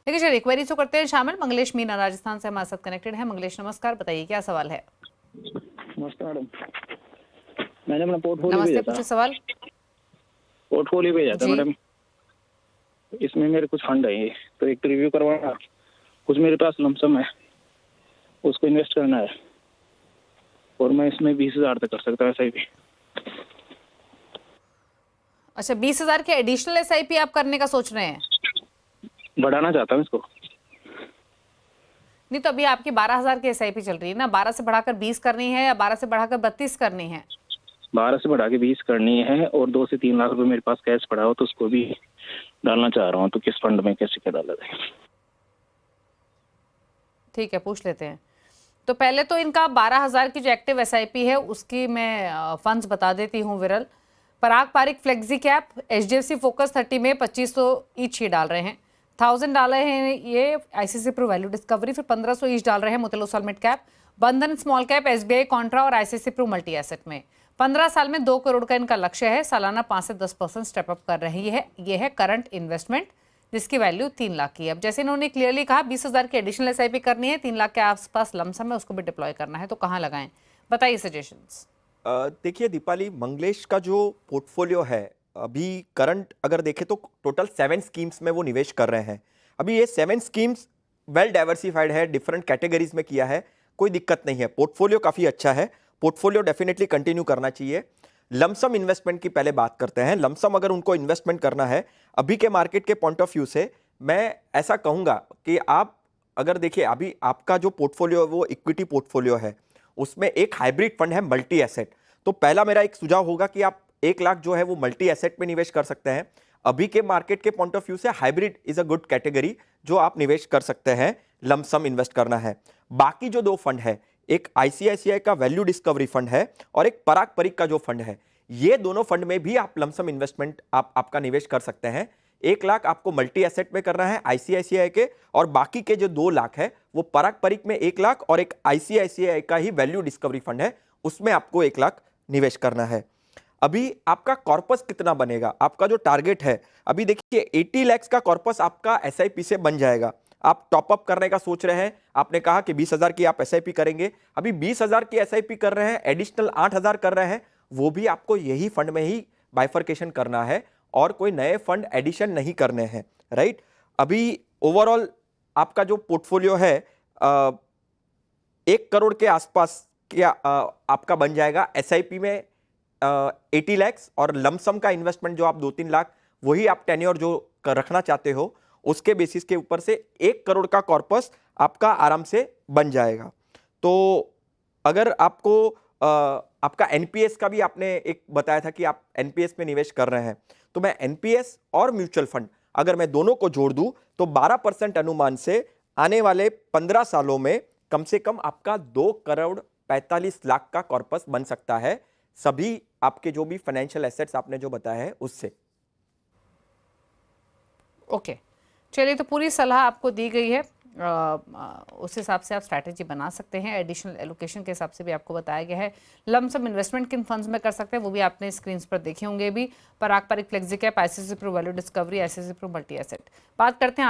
लेकिन चलिए क्वेरीज तो करते हैं शामिल। मंगलेश मीना राजस्थान से हमारे साथ कनेक्टेड है। मंगलेश नमस्कार, बताइए क्या सवाल है। नमस्कार मैडम, मैंने अपना पोर्टफोलियो नमस्ते, भेजा था। पूछे सवाल। पोर्टफोलियो भेजा था जी। मैडम, इसमें मेरे कुछ फंड है, तो एक तो रिव्यू करवाना, कुछ मेरे पास लमसम है उसको इन्वेस्ट करना है, और मैं इसमें 20,000 तक कर सकता हूँ SIP। अच्छा, 20,000 के एडिशनल SIP आप करने का सोच रहे हैं? बढ़ाना चाहता हूँ इसको। नहीं तो अभी आपकी 12,000 की SIP चल रही है ना। 12 से बढ़ाकर 20 करनी है या 12 से बढ़ाकर 32 करनी है? 12 से बढ़ा के 20 करनी है, और 2 से 3 लाख रुपए मेरे पास कैश पड़ा हो तो उसको भी डालना चाह रहा हूँ, तो किस फंड में कैसे क्या डाला जाए। ठीक है, पूछ लेते हैं। तो पहले तो इनका 12,000 की जो एक्टिव SIP है उसकी मैं फंड्स बता देती हूँ Viral. Parag Parikh flexi cap, HDFC focus 30 में 2500 ईच ही डाल रहे हैं। 1000 डाले हैं ये ICICI प्रो वैल्यू डिस्कवरी, फिर 1500 ईच डाल रहे हैं मोतीलाल ओस्वाल मिड कैप, बंधन स्मॉल कैप, SBI कॉन्ट्रा और ICICI प्रो मल्टी एसेट में। 15 साल में 2 करोड़ का इनका लक्ष्य है। सालाना 5 से 10% स्टेपअप कर रही है। ये है करंट इन्वेस्टमेंट जिसकी वैल्यू 3 लाख की है। अब जैसे इन्होंने क्लियरली कहा 20,000 की एडिशनल SIP करनी है, 3 लाख के आसपास लमसम है, उसको भी डिप्लॉय करना है, तो कहाँ लगाएं, बताइए सजेशंस। देखिए दीपाली, मंगलेश का जो पोर्टफोलियो है अभी करंट अगर देखें तो टोटल 7 स्कीम्स में वो निवेश कर रहे हैं। अभी ये 7 स्कीम्स वेल डाइवर्सिफाइड है, डिफरेंट कैटेगरीज में किया है, कोई दिक्कत नहीं है। पोर्टफोलियो काफ़ी अच्छा है, पोर्टफोलियो डेफिनेटली कंटिन्यू करना चाहिए। लमसम इन्वेस्टमेंट की पहले बात करते हैं। लमसम अगर उनको इन्वेस्टमेंट करना है अभी के मार्केट के पॉइंट ऑफ व्यू से, मैं ऐसा कहूँगा कि आप अगर देखिए अभी आपका जो पोर्टफोलियो है वो इक्विटी पोर्टफोलियो है, उसमें एक हाइब्रिड फंड है मल्टी एसेट। तो पहला मेरा एक सुझाव होगा कि आप 1 लाख जो है वो मल्टी एसेट में निवेश कर सकते हैं। अभी के मार्केट के पॉइंट ऑफ व्यू से hybrid is a good category जो आप निवेश कर सकते हैं, लमसम इन्वेस्ट करना है। बाकी जो 2 फंड है, एक ICICI का वैल्यू डिस्कवरी फंड है और एक पराग परिक का जो फंड है, ये दोनों फंड में भी आप लमसम इन्वेस्टमेंट आपका निवेश कर सकते हैं। 1 लाख आपको मल्टी एसेट में करना है ICICI के, और बाकी के जो 2 लाख है वो पराग परिक में 1 लाख और एक ICICI का ही वैल्यू डिस्कवरी फंड है, उसमें आपको 1 लाख निवेश करना है। अभी आपका कॉर्पस कितना बनेगा, आपका जो टारगेट है, अभी देखिए 80 लाख का कॉर्पस आपका SIP से बन जाएगा। आप टॉपअप करने का सोच रहे हैं, आपने कहा कि 20,000 की आप SIP करेंगे। अभी 20,000 की SIP कर रहे हैं, एडिशनल 8,000 कर रहे हैं, वो भी आपको यही फंड में ही बाइफर्केशन करना है और कोई नए फंड एडिशन नहीं करने हैं, राइट। अभी ओवरऑल आपका जो पोर्टफोलियो है 1 करोड़ के आसपास क्या आपका बन जाएगा। SIP में 80 लाख और लमसम का इन्वेस्टमेंट जो आप 2-3 लाख वही आप टेन्योर जो रखना चाहते हो उसके बेसिस के ऊपर से 1 करोड़ का कॉर्पस आपका आराम से बन जाएगा। तो अगर आपको आपका NPS का भी आपने एक बताया था कि आप NPS में निवेश कर रहे हैं, तो मैं NPS और म्यूचुअल फंड अगर मैं दोनों को जोड़ दूं तो 12% अनुमान से आने वाले 15 सालों में कम से कम आपका 2 करोड़ 45 लाख का कॉर्पस बन सकता है, सभी आपके जो भी फाइनेंशियल एसेट्स आपने जो बताया है उससे। ओके, चलिए, तो पूरी सलाह आपको दी गई है। उस हिसाब से आप स्ट्रैटेजी बना सकते हैं। एडिशनल एलोकेशन के हिसाब से भी आपको बताया गया है। लमसम इन्वेस्टमेंट किन फंड्स में कर सकते हैं वो भी आपने स्क्रीन पर देखे होंगे भी। Parag Parikh flexi cap, ICICI pro value discovery, ICICI pro multi asset. बात करते हैं